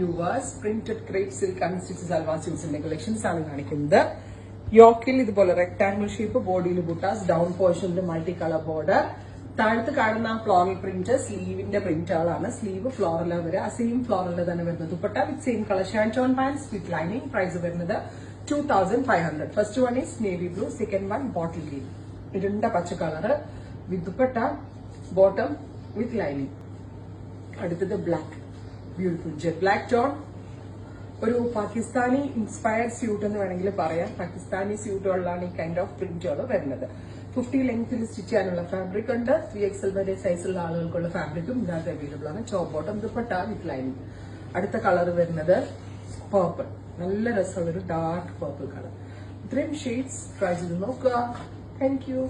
Viewers, printed crepe silk and stitch salwar സ്യൂട്ട്സിന്റെ collections ആണ് കാണിക്കുന്നത്. യോക്കിൽ ഇതുപോലെ റെക്ടാംഗിൾ ഷേപ്പ്, ബോഡിയിൽ ബുട്ടാസ്, ഡൗൺ പോർഷനിൽ മൾട്ടി കളർ ബോർഡർ. താഴത്ത് കാണുന്ന ഫ്ലോറൽ പ്രിന്റ് സ്ലീവിന്റെ പ്രിന്റുകളാണ്. സ്ലീവ് ഫ്ലോറൽ വരെ ആ സെയിം ഫ്ലോറലിൽ തന്നെ വരുന്നത്. Dupatta with same colour shantoon pants with lining. Price വരുന്നത് 2500. First one is navy blue, second one bottle green. ഇരുണ്ട പച്ച colour with dupatta, bottom with lining. അടുത്തത് black, beautiful jet black tone. ഒരു പാകിസ്ഥാനി ഇൻസ്പയർഡ് സ്യൂട്ട് എന്ന് വേണമെങ്കിൽ പറയാം. പാകിസ്ഥാനി സ്യൂട്ടുകളിലാണ് ഈ കൈൻഡ് ഓഫ് പ്രിന്റുകൾ വരുന്നത്. 50 ലെങ്ത്തിൽ സ്റ്റിച്ച് ചെയ്യാനുള്ള ഫാബ്രിക് ഉണ്ട്. 3XL വരെ സൈസുള്ള ആളുകൾക്കുള്ള ഫാബ്രിക്കും ഇതിനകത്ത് അവൈലബിൾ ആണ്. ചോപ്പ് ബോട്ടം, ദുപ്പട്ട വിത്ത് ലൈനിങ്. അടുത്ത കളർ വരുന്നത് പേർപ്പിൾ, നല്ല രസമുള്ള ഒരു ഡാർക്ക് പേർപ്പിൾ കളർ. ഇത്രയും ഷെയ്ഡ്സ് ട്രൈ ചെയ്ത് നോക്കുക. Thank you.